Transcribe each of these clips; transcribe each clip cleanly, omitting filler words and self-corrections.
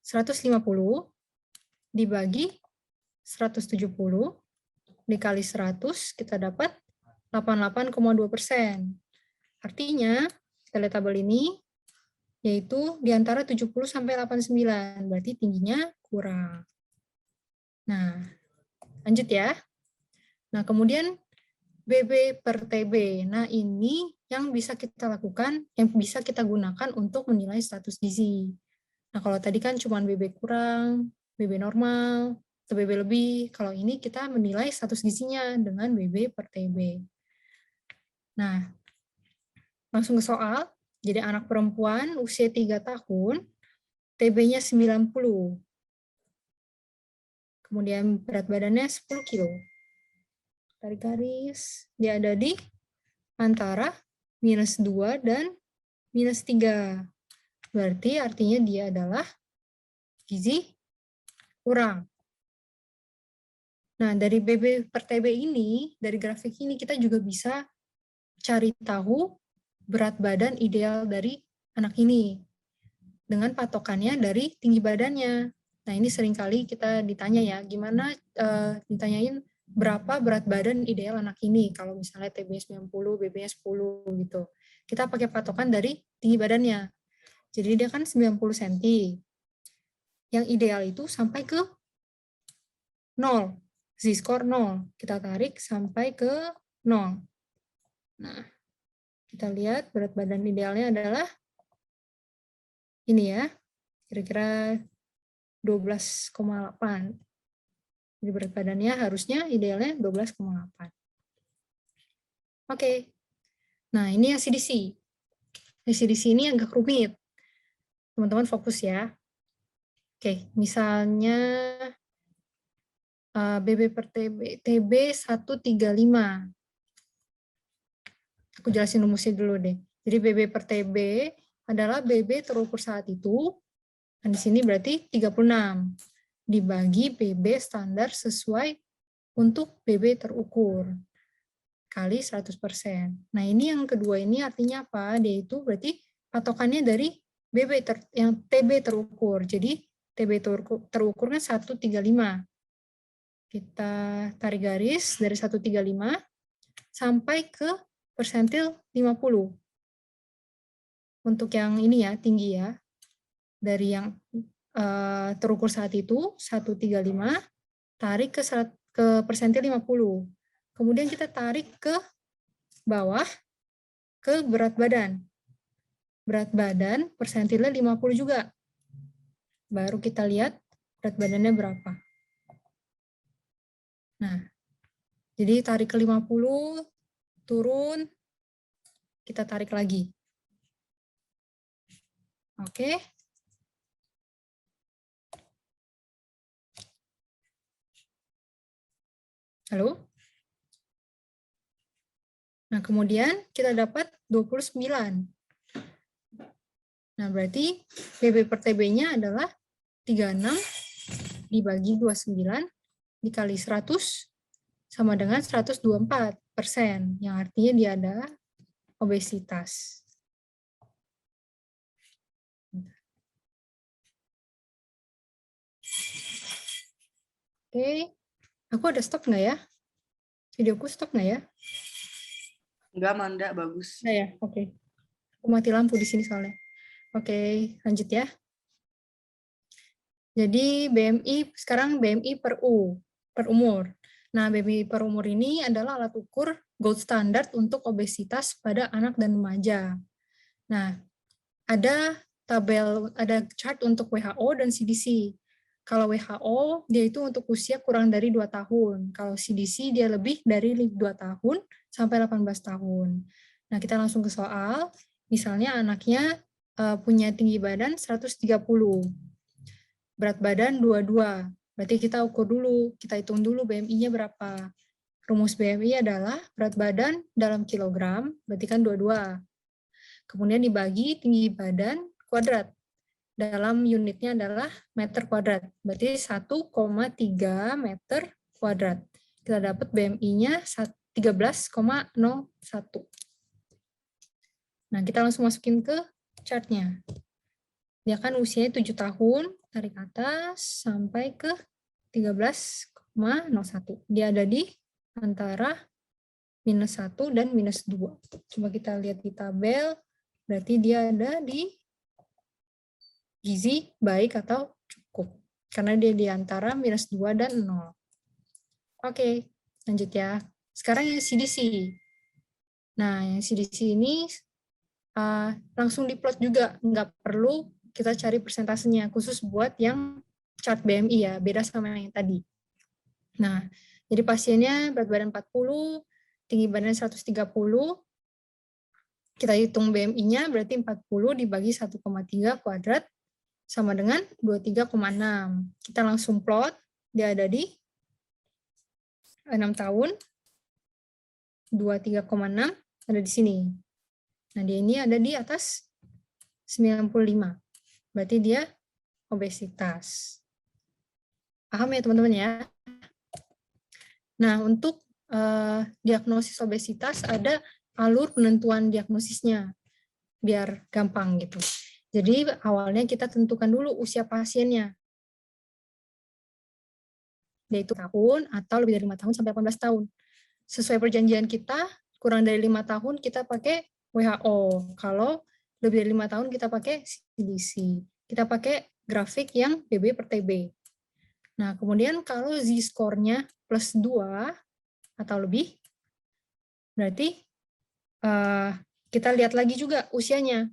150 dibagi 170 dikali 100, kita dapat 88,2%. Artinya, kita lihat tabel ini, yaitu di antara 70 sampai 89, berarti tingginya kurang. Nah, lanjut ya. Nah, kemudian BB per TB. Nah, ini yang bisa kita lakukan, yang bisa kita gunakan untuk menilai status gizi. Nah, kalau tadi kan cuma BB kurang, BB normal, atau BB lebih. Kalau ini kita menilai status gizinya dengan BB per TB. Nah, langsung ke soal. Jadi anak perempuan usia 3 tahun, TB-nya 90. Kemudian berat badannya 10 kilo. Tarik garis, dia ada di antara -2 dan -3. Berarti artinya dia adalah gizi kurang. Nah, dari BB per TB ini, dari grafik ini kita juga bisa cari tahu berat badan ideal dari anak ini dengan patokannya dari tinggi badannya. Nah, ini seringkali kita ditanya ya, gimana ditanyain berapa berat badan ideal anak ini, kalau misalnya TB 90, BB-nya 10 gitu. Kita pakai patokan dari tinggi badannya. Jadi dia kan 90 cm. Yang ideal itu sampai ke 0. Z-score 0. Kita tarik sampai ke 0. Nah, kita lihat berat badan idealnya adalah ini ya, kira-kira 12,8. Jadi berat badannya harusnya idealnya 12,8. Oke. Nah, ini yang CDC. CDC ini agak rumit. Teman-teman fokus ya. Oke, misalnya BB per TB, TB 135. Aku jelasin rumusnya dulu deh. Jadi BB per TB adalah BB terukur saat itu, dan di sini berarti 36, dibagi BB standar sesuai untuk BB terukur, kali 100%. Nah, ini yang kedua ini artinya apa? Dia itu berarti patokannya dari BB yang TB terukur. Jadi TB terukur kan 135. Kita tarik garis dari 135 sampai ke persentil 50. Untuk yang ini ya, tinggi ya. Dari yang terukur saat itu, 135, tarik ke persentil 50. Kemudian kita tarik ke bawah, ke berat badan. Berat badan persentilnya 50 juga. Baru kita lihat berat badannya berapa. Nah, jadi tarik ke 50, turun, kita tarik lagi. Oke. Halo? Nah, kemudian kita dapat 29. Nah, berarti BB per TB-nya adalah 36 dibagi 29 dikali 100 sama dengan 124%, yang artinya dia adalah obesitas. Oke, aku ada stop nggak ya? Videoku stop nggak ya? Enggak, Manda, bagus. Nggak ya? Oke. Aku mati lampu di sini soalnya. Oke, lanjut ya. Jadi BMI, sekarang BMI per umur. Nah, BMI per umur ini adalah alat ukur gold standard untuk obesitas pada anak dan remaja. Nah, ada chart untuk WHO dan CDC. Kalau WHO, dia itu untuk usia kurang dari 2 tahun. Kalau CDC, dia lebih dari 2 tahun sampai 18 tahun. Nah, kita langsung ke soal. Misalnya anaknya punya tinggi badan 130. Berat badan 22. Berarti kita ukur dulu, kita hitung dulu BMI-nya berapa. Rumus BMI adalah berat badan dalam kilogram, berarti kan 22. Kemudian dibagi tinggi badan kuadrat. Dalam unitnya adalah meter kuadrat. Berarti 1,3 meter kuadrat. Kita dapat BMI-nya 13,01. Nah, kita langsung masukin ke chart-nya. Dia kan usianya 7 tahun, tarik ke atas sampai ke 13,01. Dia ada di antara -1 dan -2. Coba kita lihat di tabel, berarti dia ada di gizi baik atau cukup. Karena dia di antara -2 dan 0. Oke, lanjut ya. Sekarang yang CDC. Nah, yang CDC ini langsung diplot juga, nggak perlu kita cari persentasenya, khusus buat yang chart BMI ya, beda sama yang tadi. Nah, jadi pasiennya berat badan 40, tinggi badan 130, kita hitung BMI-nya berarti 40 dibagi 1,3 kuadrat sama dengan 23,6. Kita langsung plot, dia ada di 6 tahun, 23,6 ada di sini. Nah, dia ini ada di atas 95. Berarti dia obesitas. Paham ya teman-teman ya? Nah, untuk diagnosis obesitas ada alur penentuan diagnosisnya. Biar gampang gitu. Jadi awalnya kita tentukan dulu usia pasiennya. Yaitu tahun atau lebih dari 5 tahun sampai 18 tahun. Sesuai perjanjian kita, kurang dari 5 tahun kita pakai WHO. Kalau lebih dari 5 tahun kita pakai CDC. Kita pakai grafik yang PB per TB. Nah, kemudian kalau Z-score-nya plus 2 atau lebih, berarti kita lihat lagi juga usianya.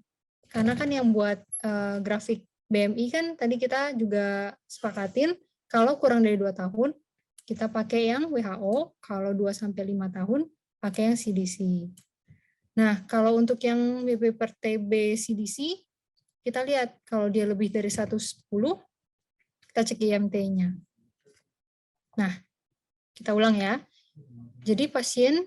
Karena kan yang buat grafik BMI kan tadi kita juga sepakatin, kalau kurang dari 2 tahun, kita pakai yang WHO, kalau 2-5 tahun, pakai yang CDC. Nah, kalau untuk yang BB per TB CDC, kita lihat kalau dia lebih dari 110, kita cek IMT-nya. Nah, kita ulang ya. Jadi pasien,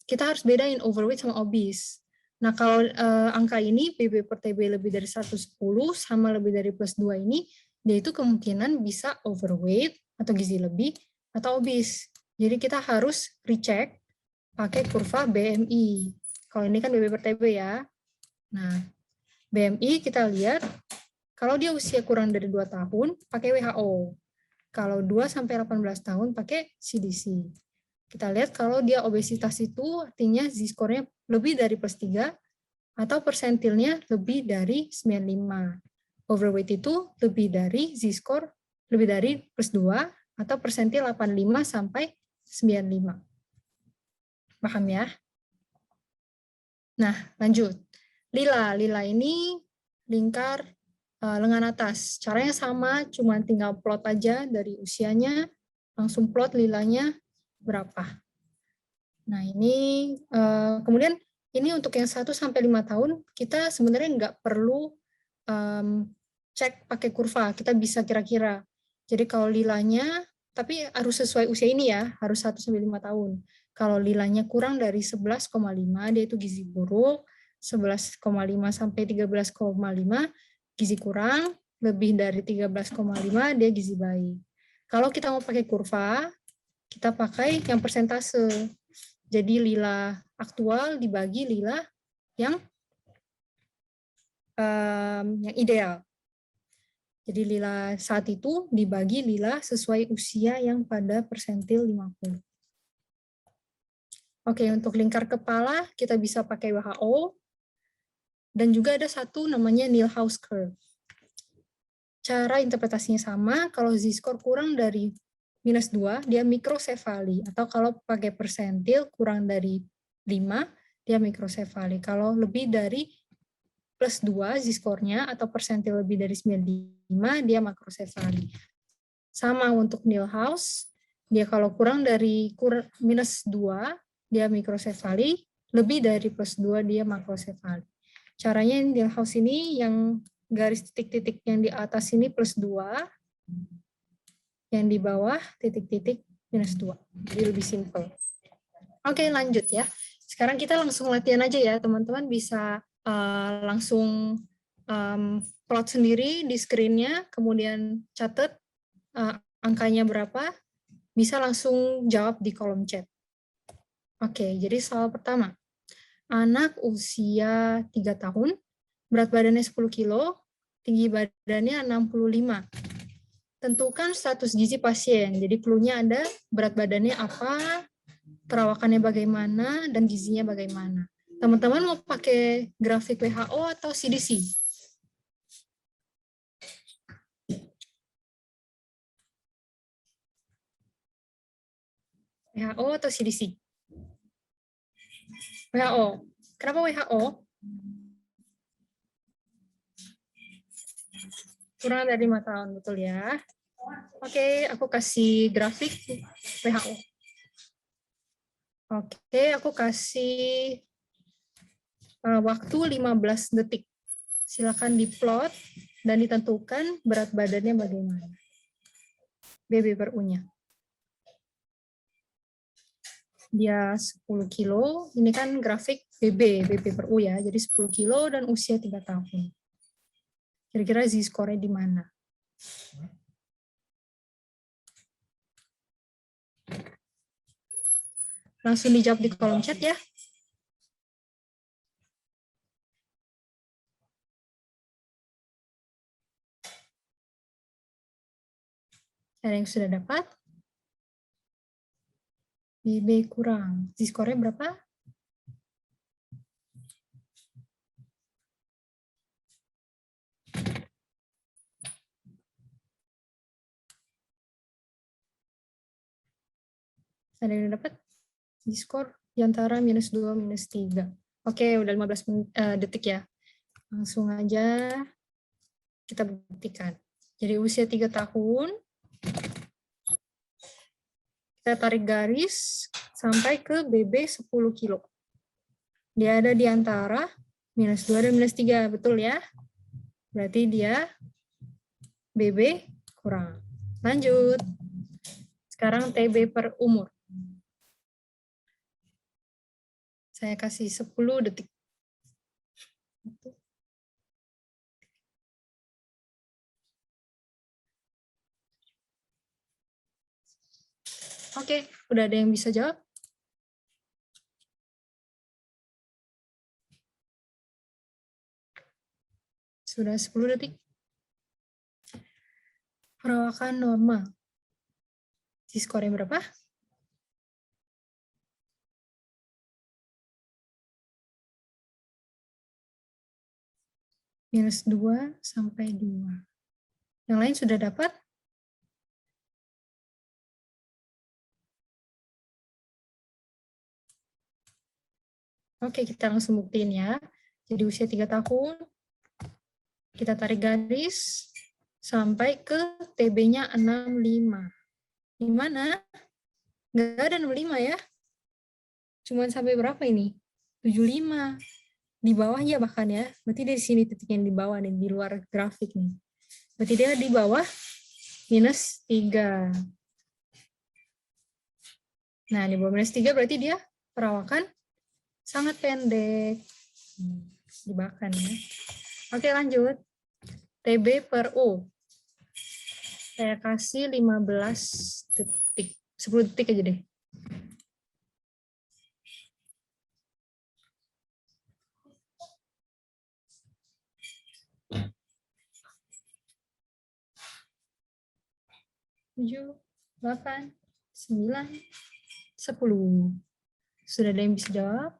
kita harus bedain overweight sama obese. Nah, kalau angka ini, BB per TB lebih dari 110 sama lebih dari plus 2 ini, dia itu kemungkinan bisa overweight atau gizi lebih atau obese. Jadi kita harus recheck pakai kurva BMI. Kalau ini kan BB per TB ya. Nah, BMI kita lihat, kalau dia usia kurang dari 2 tahun, pakai WHO. Kalau 2-18 tahun, pakai CDC. Kita lihat kalau dia obesitas itu artinya Z-score-nya lebih dari plus 3 atau persentilnya lebih dari 95. Overweight itu lebih dari Z-score lebih dari plus 2 atau persentil 85 sampai 95. Paham ya? Nah, lanjut. Lila ini lingkar lengan atas. Caranya sama, cuma tinggal plot aja dari usianya, langsung plot lilanya berapa. Nah, ini kemudian ini untuk yang 1-5 tahun, kita sebenarnya nggak perlu cek pakai kurva, kita bisa kira-kira. Jadi kalau lilanya, tapi harus sesuai usia ini ya, harus 1-5 tahun. Kalau lilanya kurang dari 11,5, dia itu gizi buruk, 11,5 sampai 13,5, gizi kurang, lebih dari 13,5, dia gizi baik. Kalau kita mau pakai kurva, kita pakai yang persentase. Jadi lila aktual dibagi lila yang ideal. Jadi lila saat itu dibagi lila sesuai usia yang pada persentil 50. Oke, untuk lingkar kepala kita bisa pakai WHO. Dan juga ada satu namanya Milhouse Curve. Cara interpretasinya sama, kalau Z-score kurang dari -2, dia mikrosefali. Atau kalau pakai persentil kurang dari 5, dia mikrosefali. Kalau lebih dari plus 2 Z-score-nya atau persentil lebih dari 95, dia makrosefali. Sama untuk Milhouse, dia kalau kurang dari -2, dia mikrosefali, lebih dari plus 2, dia makrosefali. Caranya Milhouse ini yang garis titik-titik yang di atas ini plus 2, yang di bawah titik-titik -2. Jadi lebih simple. Oke, lanjut ya. Sekarang kita langsung latihan aja ya, teman-teman bisa langsung plot sendiri di screen-nya, kemudian catat angkanya berapa, bisa langsung jawab di kolom chat. Oke, jadi soal pertama. Anak usia 3 tahun, berat badannya 10 kilo, tinggi badannya 65. Tentukan status gizi pasien. Jadi clue-nya ada berat badannya apa, perawakannya bagaimana, dan gizinya bagaimana. Teman-teman mau pakai grafik WHO atau CDC? WHO atau CDC? WHO. Kenapa WHO? Kurang dari 5 tahun, betul ya. Oke, aku kasih grafik WHO. Oke, aku kasih waktu 15 detik. Silakan diplot dan ditentukan berat badannya bagaimana. BB per U-nya. Dia 10 kilo, ini kan grafik BB per U ya, jadi 10 kilo dan usia 3 tahun. Kira-kira Z-score-nya di mana? Langsung dijawab di kolom chat ya. Ada yang sudah dapat? BB kurang. Z-score-nya berapa? Ada yang dapat? Z-score di antara -2, -3. Oke, udah 15 detik ya. Langsung aja kita buktikan. Jadi usia 3 tahun, kita tarik garis sampai ke BB 10 kilo. Dia ada di antara -2 dan -3, betul ya? Berarti dia BB kurang. Lanjut. Sekarang TB per umur. Saya kasih 10 detik. Oke, udah ada yang bisa jawab? Sudah 10 detik. Perawakan normal. Z-score-nya berapa? -2 sampai 2. Yang lain sudah dapat? Oke, kita langsung buktiin ya. Jadi usia 3 tahun, kita tarik garis sampai ke TB-nya 65. Di mana? Nggak ada 65 ya. Cuman sampai berapa ini? 75. Di bawahnya bahkan ya. Berarti dari sini titik yang di bawah nih, di luar grafik nih. Berarti dia di bawah -3. Nah, di bawah -3 berarti dia perawakan sangat pendek. Dibakan ya. Oke, lanjut. TB per U. Saya kasih 15 detik. 10 detik aja deh. Tujuh, 8, 9, 10. Sudah ada yang bisa jawab?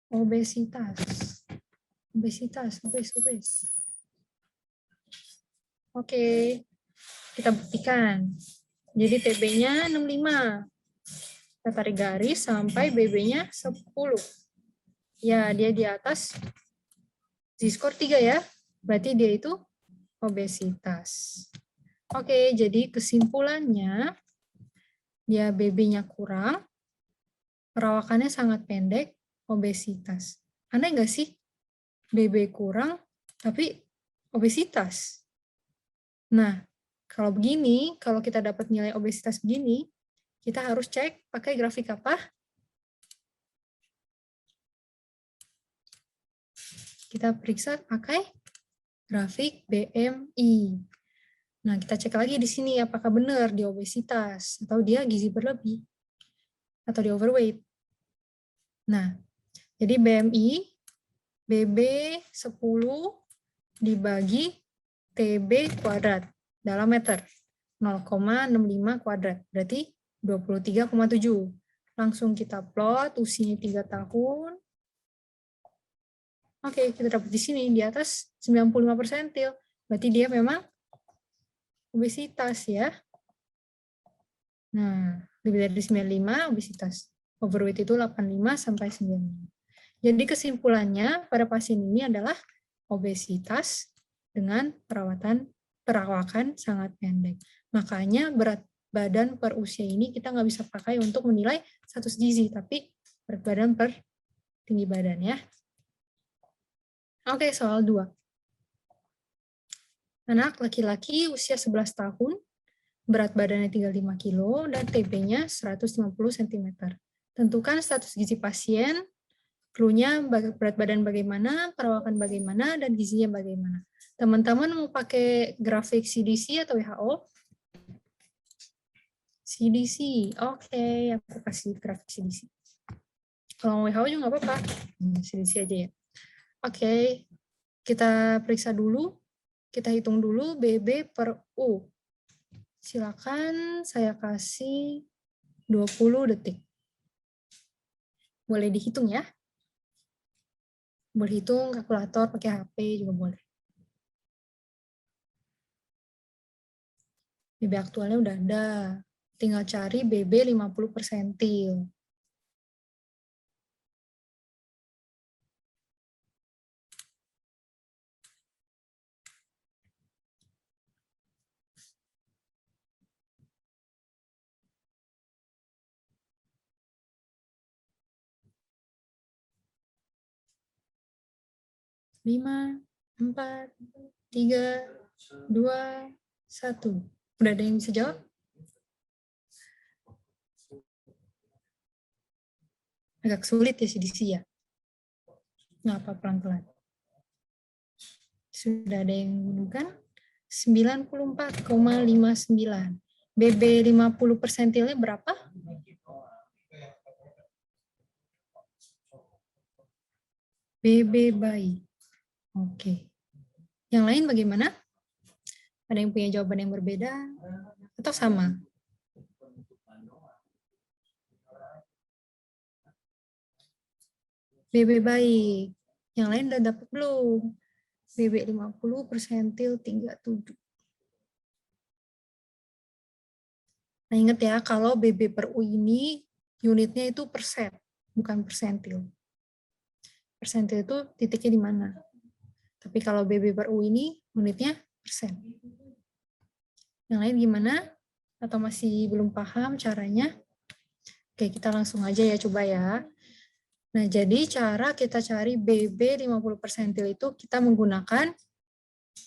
Obesitas. Obes. Oke, kita buktikan. Jadi TB-nya 65. Kita tarik garis sampai BB-nya 10. Ya, dia di atas Z-score 3 ya. Berarti dia itu obesitas. Oke, jadi kesimpulannya, dia BB-nya kurang, perawakannya sangat pendek, obesitas. Aneh nggak sih? BB kurang, tapi obesitas. Nah, kalau begini, kalau kita dapat nilai obesitas begini, kita harus cek pakai grafik apa? Kita periksa pakai grafik BMI. Nah, kita cek lagi di sini apakah benar dia obesitas, atau dia gizi berlebih, atau dia overweight. Nah, jadi BMI BB 10 dibagi TB kuadrat dalam meter. 0,65 kuadrat. Berarti 23,7. Langsung kita plot usianya 3 tahun. Oke, kita dapat di sini di atas 95 persentil. Berarti dia memang obesitas ya. Nah, lebih dari 95 obesitas. Overweight itu 85 sampai 95. Jadi kesimpulannya pada pasien ini adalah obesitas dengan perawakan sangat pendek. Makanya berat badan per usia ini kita nggak bisa pakai untuk menilai status gizi, tapi berat badan per tinggi badan ya. Oke, soal 2. Anak laki-laki usia 11 tahun, berat badannya 35 kilo, dan TB-nya 150 cm. Tentukan status gizi pasien, clue-nya berat badan bagaimana, perawakan bagaimana, dan gizinya bagaimana. Teman-teman mau pakai grafik CDC atau WHO? CDC, oke, aku kasih grafik CDC. Kalau WHO juga nggak apa-apa, CDC aja ya. Oke, kita periksa dulu, kita hitung dulu BB per U. Silakan saya kasih 20 detik. Boleh dihitung ya. Boleh hitung kalkulator, pakai HP juga boleh. BB aktualnya udah ada. Tinggal cari BB 50 persentil. Lima, 4, 3, 2, 1. Udah ada yang bisa jawab? Agak sulit ya CDC ya. Nggak apa, pelan-pelan. Sudah ada yang menemukan? 94,59. BB 50 persentilnya berapa? BB bayi. Oke. Yang lain bagaimana? Ada yang punya jawaban yang berbeda? Atau sama? BB baik. Yang lain udah dapat belum? BB 50 persentil 37. Nah ingat ya, kalau BB per U ini unitnya itu persen, bukan persentil. Persentil itu titiknya di mana? Tapi kalau BB per U ini unitnya persen. Yang lain gimana? Atau masih belum paham caranya? Oke, kita langsung aja ya, coba ya. Nah, jadi cara kita cari BB 50 persentil itu kita menggunakan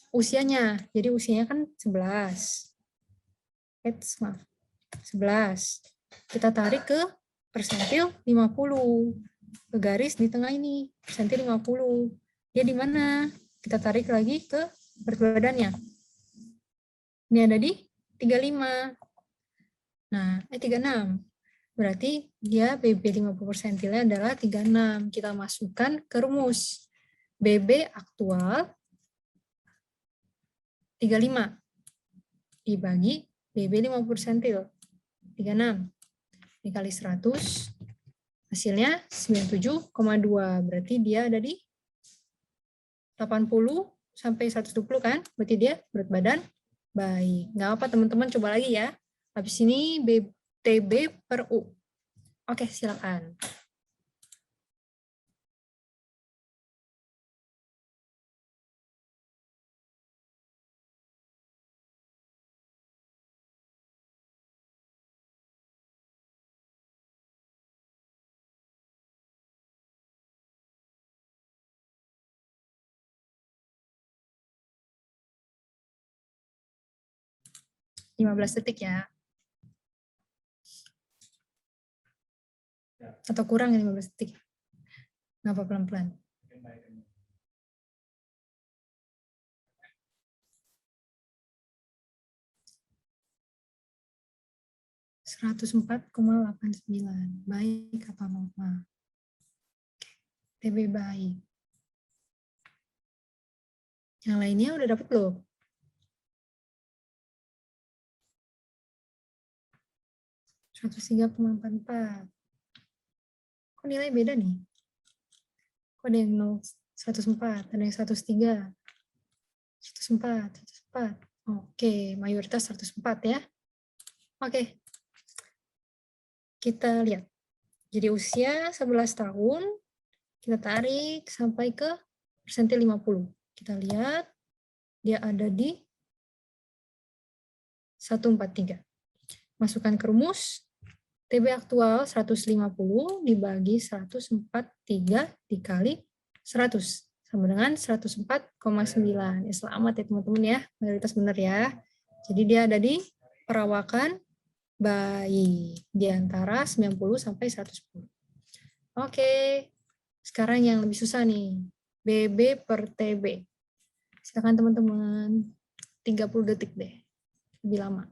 usianya. Jadi usianya kan 11. Maaf, 11. Kita tarik ke persentil 50. Ke garis di tengah ini, persentil 50. Dia di mana? Kita tarik lagi ke berat badannya. Ini ada di 35. Nah, 36. Berarti dia BB 50 persentilnya adalah 36. Kita masukkan ke rumus. BB aktual 35 dibagi BB 50 persentil 36 dikali 100 hasilnya 97,2. Berarti dia ada di 80 sampai 120 kan? Berarti dia berat badan baik. Nggak apa teman-teman, coba lagi ya. Habis ini TB per U. Oke, silakan. Lima 15 detik ya. Atau kurang 15 detik. Nggak apa, pelan-pelan. (104,89). Baik apa normal? TB baik. Yang lainnya udah dapat belum? (103,44). Kok nilai beda nih? Kok ada yang 104, ada yang 103, 104, 104. Oke, mayoritas 104 ya. Oke. Kita lihat. Jadi usia 11 tahun, kita tarik sampai ke persentil 50. Kita lihat, dia ada di 143. Masukkan ke rumus, TB aktual 150 dibagi 143 dikali 100. Sama dengan 104,9. Ya, selamat ya teman-teman ya, mayoritas benar ya. Jadi dia ada di perawakan bayi di antara 90 sampai 110. Oke, sekarang yang lebih susah nih, BB per TB. Silakan teman-teman, 30 detik deh, lebih lama.